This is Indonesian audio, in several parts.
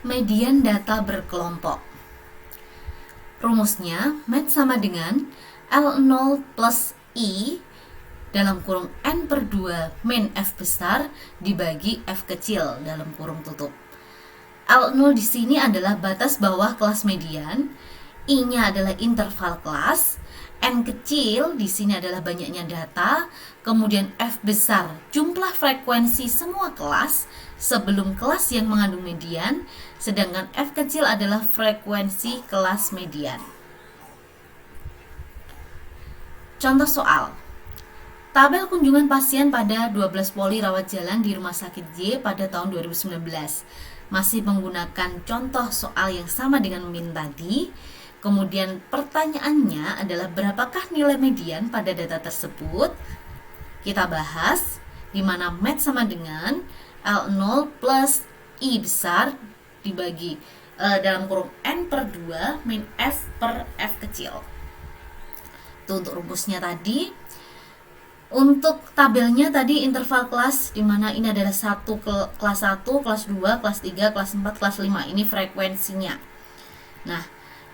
Median data berkelompok. Rumusnya, MET sama dengan L0 plus I dalam kurung N per 2 min F besar dibagi F kecil dalam kurung tutup. L0 di sini adalah batas bawah kelas median, I-nya adalah interval kelas, N kecil di sini adalah banyaknya data, kemudian F besar jumlah frekuensi semua kelas sebelum kelas yang mengandung median, sedangkan F kecil adalah frekuensi kelas median. Contoh soal. Tabel kunjungan pasien pada 12 poli rawat jalan di Rumah Sakit J pada tahun 2019. Masih menggunakan contoh soal yang sama dengan min tadi. Kemudian pertanyaannya adalah berapakah nilai median pada data tersebut? Kita bahas di mana MET sama dengan L0 plus I besar dibagi dalam kurung N per 2 min F per F kecil. Itu untuk rumusnya tadi. Untuk tabelnya tadi interval kelas di mana ini adalah kelas 1, kelas 2, kelas 3, kelas 4, kelas 5. Ini frekuensinya. Nah,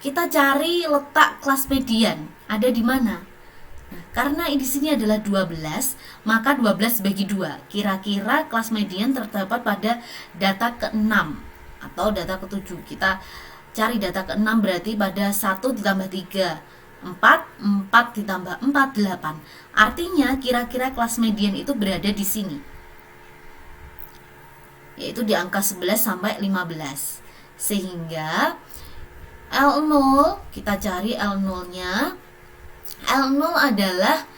kita cari letak kelas median ada di mana? Nah, karena di sini adalah 12, maka 12 bagi 2. Kira-kira kelas median terdapat pada data ke-6 atau data ke-7. Kita cari data ke-6 berarti pada 1 ditambah 3, 4 ditambah 4, 8. Artinya kira-kira kelas median itu berada di sini, yaitu di angka 11 sampai 15. Sehingga L0, kita cari L0-nya. L0 adalah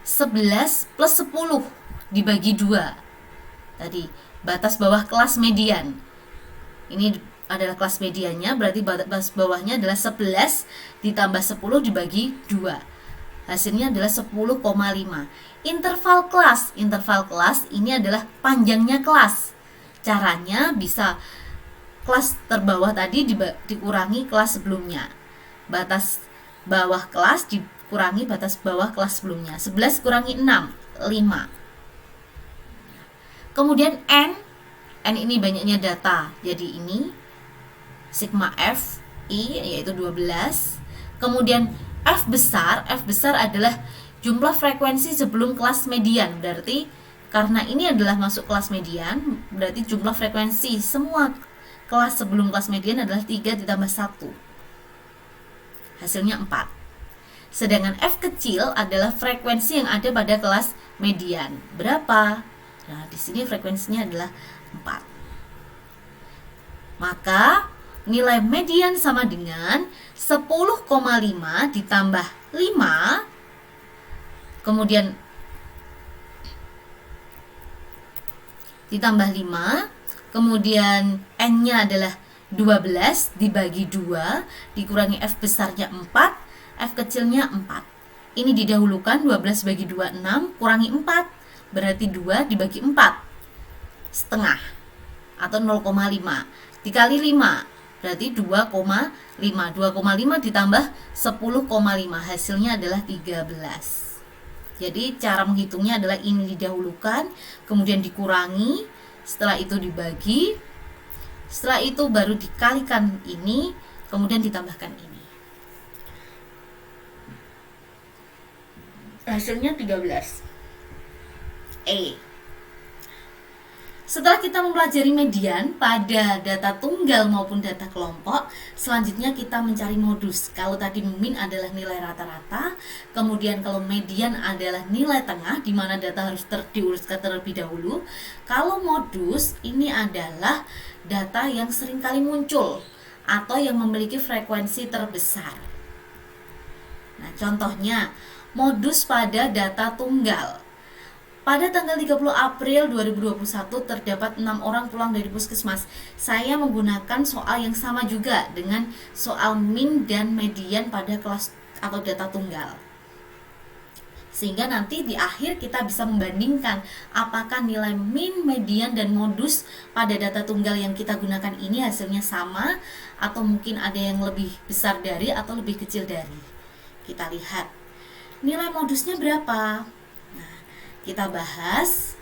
11 plus 10 dibagi 2. Tadi batas bawah kelas median. Ini adalah kelas mediannya, berarti batas bawahnya adalah 11 ditambah 10 dibagi 2. Hasilnya adalah 10,5. Interval kelas ini adalah panjangnya kelas. Caranya bisa kelas terbawah tadi dikurangi kelas sebelumnya. Batas bawah kelas dikurangi batas bawah kelas sebelumnya. 11 kurangi 6, 5. Kemudian N ini banyaknya data. Jadi ini sigma F I yaitu 12. Kemudian F besar adalah jumlah frekuensi sebelum kelas median. Berarti karena ini adalah masuk kelas median, berarti jumlah frekuensi semua kelas sebelum kelas median adalah 3 ditambah 1. Hasilnya 4. Sedangkan F kecil adalah frekuensi yang ada pada kelas median. Berapa? Nah, di sini frekuensinya adalah 4. Maka nilai median sama dengan 10,5 ditambah 5, kemudian ditambah 5, kemudian N-nya adalah 12 dibagi 2, dikurangi F besarnya 4, F kecilnya 4. Ini didahulukan, 12 bagi 2, 6, kurangi 4, berarti 2 dibagi 4, setengah, atau 0,5. Dikali 5, berarti 2,5. 2,5 ditambah 10,5, hasilnya adalah 13. Jadi cara menghitungnya adalah ini didahulukan, kemudian dikurangi, setelah itu dibagi, setelah itu baru dikalikan ini, kemudian ditambahkan ini. Hasilnya 13. Setelah kita mempelajari median pada data tunggal maupun data kelompok, selanjutnya kita mencari modus. Kalau tadi min adalah nilai rata-rata, kemudian kalau median adalah nilai tengah, di mana data harus diuruskan terlebih dahulu. Kalau modus ini adalah data yang sering kali muncul atau yang memiliki frekuensi terbesar. Nah, contohnya modus pada data tunggal. Pada tanggal 30 April 2021 terdapat 6 orang pulang dari puskesmas. Saya menggunakan soal yang sama juga dengan soal min dan median pada kelas atau data tunggal. Sehingga nanti di akhir kita bisa membandingkan apakah nilai min, median, dan modus pada data tunggal yang kita gunakan ini hasilnya sama atau mungkin ada yang lebih besar dari atau lebih kecil dari. Kita lihat nilai modusnya berapa. Kita bahas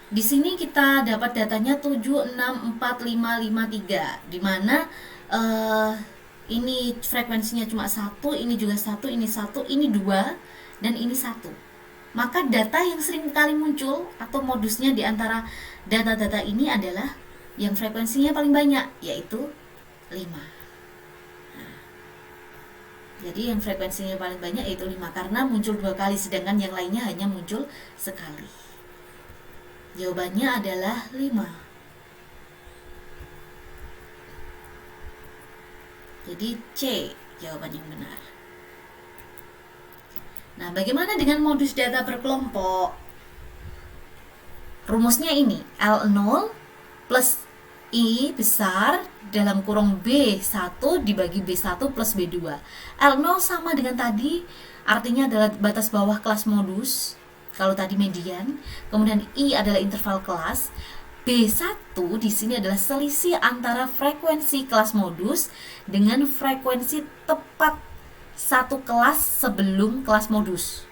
Di sini kita dapat datanya 764553, di mana ini frekuensinya cuma satu, ini juga satu, ini dua, dan ini satu. Maka data yang sering kali muncul atau modusnya di antara data-data ini adalah yang frekuensinya paling banyak, yaitu 5. Jadi yang frekuensinya paling banyak yaitu 5 karena muncul 2 kali, sedangkan yang lainnya hanya muncul sekali. Jawabannya adalah 5. Jadi C jawaban yang benar. Nah, bagaimana dengan modus data berkelompok? Rumusnya ini, L0 plus I besar dalam kurung B1 dibagi B1 plus B2. L0 sama dengan tadi, artinya adalah batas bawah kelas modus, kalau tadi median. Kemudian I adalah interval kelas. B1 di sini adalah selisih antara frekuensi kelas modus dengan frekuensi tepat satu kelas sebelum kelas modus.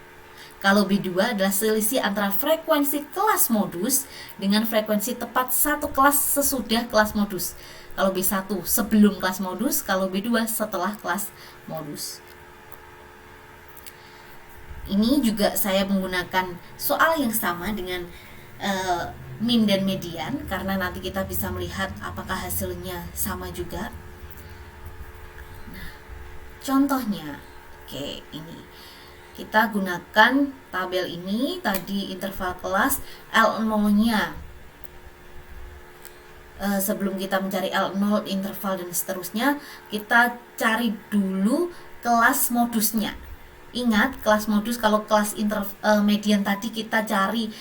Kalau B2 adalah selisih antara frekuensi kelas modus dengan frekuensi tepat satu kelas sesudah kelas modus. Kalau B1 sebelum kelas modus, kalau B2 setelah kelas modus. Ini juga saya menggunakan soal yang sama dengan min dan median, karena nanti kita bisa melihat apakah hasilnya sama juga. Nah, contohnya, oke, ini kita gunakan tabel ini, tadi interval kelas L0-nya. Sebelum kita mencari L0, interval dan seterusnya, kita cari dulu kelas modusnya. Ingat, kelas modus, kalau kelas median tadi kita cari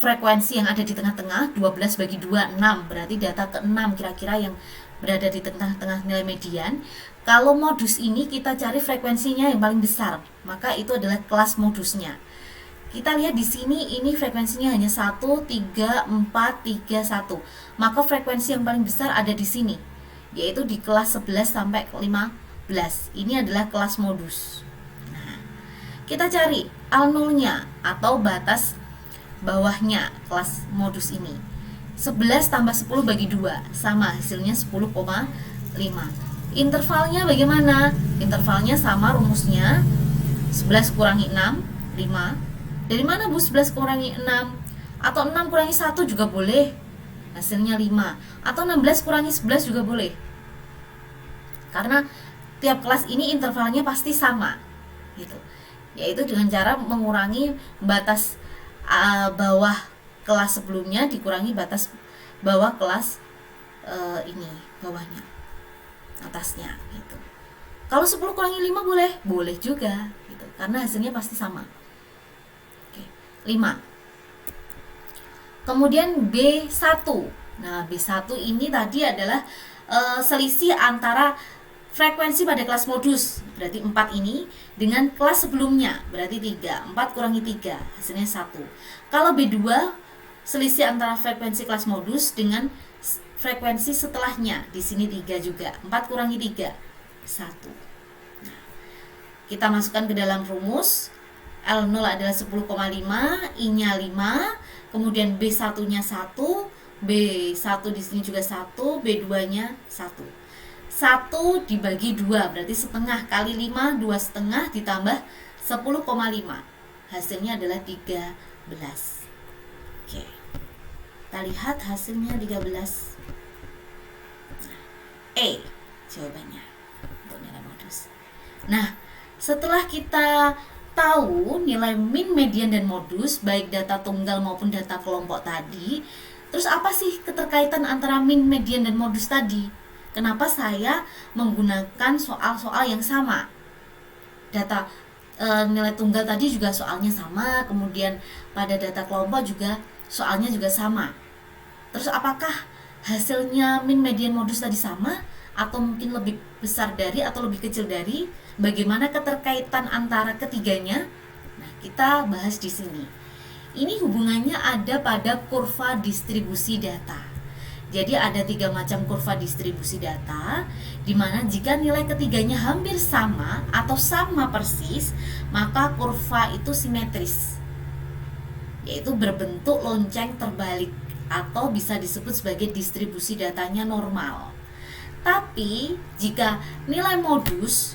frekuensi yang ada di tengah-tengah, 12 bagi 2, 6, berarti data ke-6 kira-kira yang berada di tengah-tengah nilai median. Kalau modus ini kita cari frekuensinya yang paling besar, maka itu adalah kelas modusnya. Kita lihat di sini, ini frekuensinya hanya 1, 3, 4, 3, 1. Maka frekuensi yang paling besar ada di sini, yaitu di kelas 11 sampai 15. Ini adalah kelas modus. Nah, kita cari L0-nya atau batas bawahnya kelas modus ini. 11 tambah 10 bagi 2 sama, hasilnya 10,5. Intervalnya bagaimana? Intervalnya sama rumusnya, 11 kurangi 6, 5. Dari mana Bu 11 kurangi 6? Atau 6 kurangi 1 juga boleh, hasilnya 5. Atau 16 kurangi 11 juga boleh, karena tiap kelas ini intervalnya pasti sama gitu. Yaitu dengan cara mengurangi batas bawah kelas sebelumnya dikurangi batas bawah kelas ini bawahnya, atasnya gitu. Kalau 10 kurangi 5 boleh? Boleh juga gitu, karena hasilnya pasti sama. Oke, 5. Kemudian B1. Nah, B1 ini tadi adalah selisih antara frekuensi pada kelas modus, berarti 4 ini, dengan kelas sebelumnya, berarti 3. 4 kurangi 3, hasilnya 1. Kalau B2, selisih antara frekuensi kelas modus dengan frekuensi setelahnya, di sini 3 juga. 4 kurangi 3, 1. Nah, kita masukkan ke dalam rumus. L0 adalah 10,5, I-nya 5, kemudian B1-nya 1, B1 di sini juga 1, B2-nya 1. 1 dibagi 2 berarti setengah, kali 5, 2 setengah ditambah 10,5, hasilnya adalah 13. Oke, kita lihat hasilnya 13. E jawabannya untuk nilai modus. Nah, setelah kita tahu nilai min, median, dan modus, baik data tunggal maupun data kelompok tadi, terus apa sih keterkaitan antara min, median, dan modus tadi? Kenapa saya menggunakan soal-soal yang sama? Data nilai tunggal tadi juga soalnya sama, kemudian pada data kelompok juga soalnya juga sama. Terus apakah hasilnya min, median, modus tadi sama? Atau mungkin lebih besar dari atau lebih kecil dari? Bagaimana keterkaitan antara ketiganya? Nah, kita bahas di sini. Ini hubungannya ada pada kurva distribusi data. Jadi ada 3 macam kurva distribusi data, di mana jika nilai ketiganya hampir sama atau sama persis, maka kurva itu simetris. yaitu berbentuk lonceng terbalik atau bisa disebut sebagai distribusi datanya normal. Tapi jika nilai modus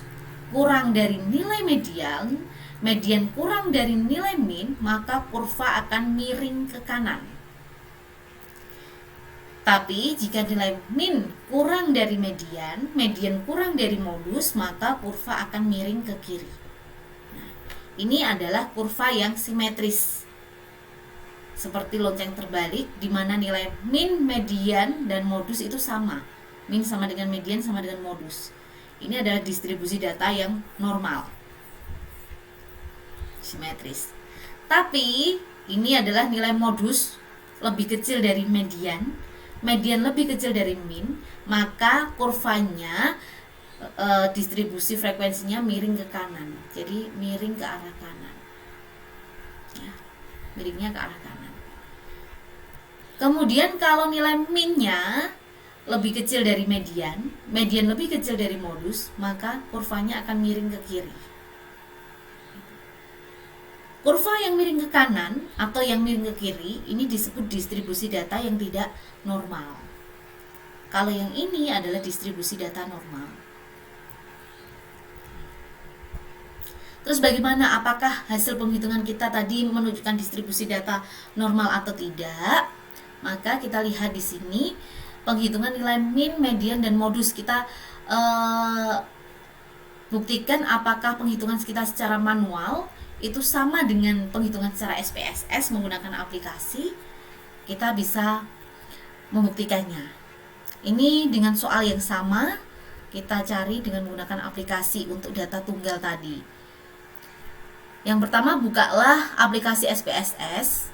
kurang dari nilai median, median kurang dari nilai min, maka kurva akan miring ke kanan. Tapi jika nilai min kurang dari median, median kurang dari modus, maka kurva akan miring ke kiri. Nah, ini adalah kurva yang simetris, seperti lonceng terbalik, di mana nilai min, median, dan modus itu sama. Min sama dengan median sama dengan modus. Ini adalah distribusi data yang normal, simetris. Tapi ini adalah nilai modus lebih kecil dari median, median lebih kecil dari min, maka kurvanya distribusi frekuensinya miring ke kanan. Jadi miring ke arah kanan. Ya, miringnya ke arah kanan. Kemudian kalau nilai minnya lebih kecil dari median, median lebih kecil dari modus, maka kurvanya akan miring ke kiri. Kurva yang miring ke kanan atau yang miring ke kiri ini disebut distribusi data yang tidak normal. Kalau yang ini adalah distribusi data normal. Terus bagaimana, apakah hasil penghitungan kita tadi menunjukkan distribusi data normal atau tidak? Maka kita lihat di sini penghitungan nilai min, median, dan modus. Kita buktikan apakah penghitungan kita secara manual itu sama dengan penghitungan secara SPSS menggunakan aplikasi. Kita bisa membuktikannya. Ini dengan soal yang sama, kita cari dengan menggunakan aplikasi untuk data tunggal tadi. Yang pertama, bukalah aplikasi SPSS.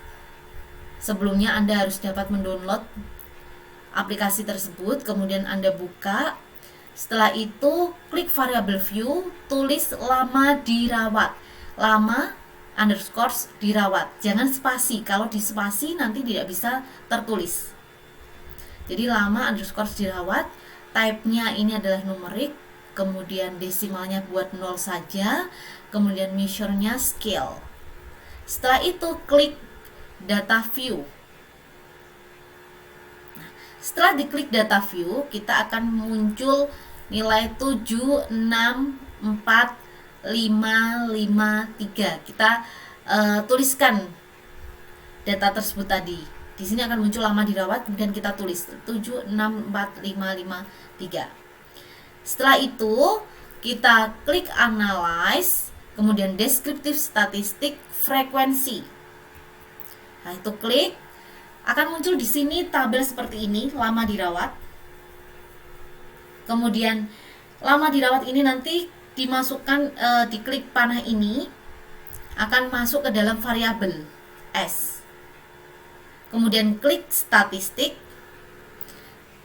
Sebelumnya Anda harus dapat mendownload aplikasi tersebut, kemudian Anda buka. Setelah itu klik variable view, tulis lama dirawat, lama underscore dirawat, jangan spasi. Kalau di spasi nanti tidak bisa tertulis. Jadi lama underscore dirawat, type-nya ini adalah numerik, kemudian desimalnya buat 0 saja, kemudian measure-nya scale. Setelah itu klik data view. Setelah diklik data view, kita akan muncul nilai 764553. Kita tuliskan data tersebut tadi. Di sini akan muncul lama dirawat, kemudian kita tulis 764553. Setelah itu, kita klik analyze, kemudian deskriptif statistik frekuensi. Nah, itu klik, akan muncul di sini tabel seperti ini, lama dirawat. Kemudian lama dirawat ini nanti dimasukkan, diklik panah ini akan masuk ke dalam variabel S. Kemudian klik statistik.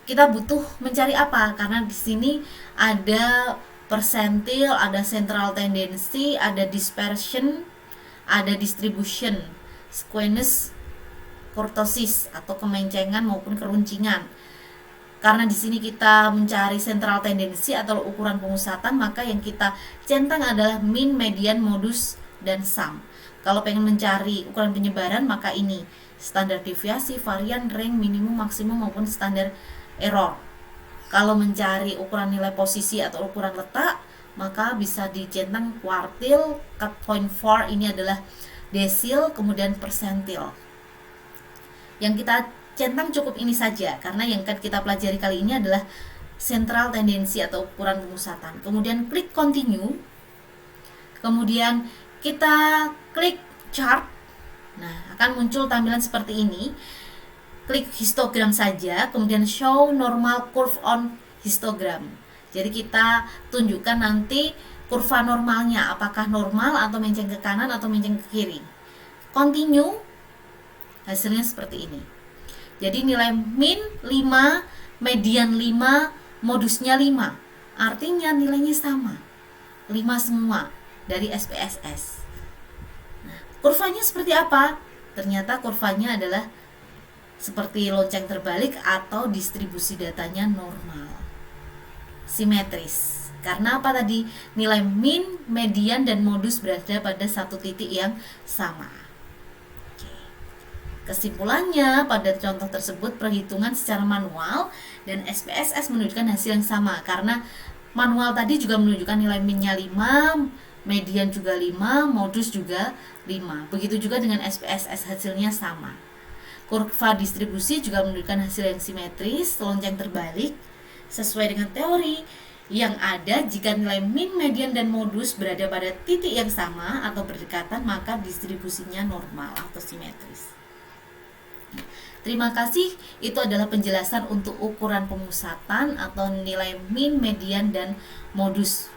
Kita butuh mencari apa? Karena di sini ada persentil, ada central tendency, ada dispersion, ada distribution, skewness, kurtosis atau kemencengan maupun keruncingan. Karena di sini kita mencari central tendency atau ukuran pengusatan, maka yang kita centang adalah min, median, modus, dan sum. Kalau pengen mencari ukuran penyebaran, maka ini standar deviasi, varian, range, minimum, maksimum maupun standar error. Kalau mencari ukuran nilai posisi atau ukuran letak, maka bisa dicentang kuartil, cut point 4 ini adalah desil, kemudian persentil. Yang kita centang cukup ini saja, karena yang kita pelajari kali ini adalah central tendency atau ukuran pengusatan. Kemudian klik continue, kemudian kita klik chart. Nah, akan muncul tampilan seperti ini. Klik histogram saja, kemudian show normal curve on histogram. Jadi kita tunjukkan nanti kurva normalnya, apakah normal atau menceng ke kanan atau menceng ke kiri. Continue, hasilnya seperti ini. Jadi nilai min 5, median 5, modusnya 5. Artinya nilainya sama, 5 semua dari SPSS. Nah, kurvanya seperti apa? Ternyata kurvanya adalah seperti lonceng terbalik atau distribusi datanya normal, simetris. Karena apa tadi? Nilai min, median, dan modus berada pada satu titik yang sama. Oke. Kesimpulannya, pada contoh tersebut perhitungan secara manual dan SPSS menunjukkan hasil yang sama, karena manual tadi juga menunjukkan nilai min-nya 5, median juga 5, modus juga 5. Begitu juga dengan SPSS, hasilnya sama. Kurva distribusi juga menunjukkan hasil yang simetris, lonceng terbalik, sesuai dengan teori yang ada. Jika nilai min, median, dan modus berada pada titik yang sama atau berdekatan, maka distribusinya normal atau simetris. Terima kasih, itu adalah penjelasan untuk ukuran pemusatan atau nilai min, median, dan modus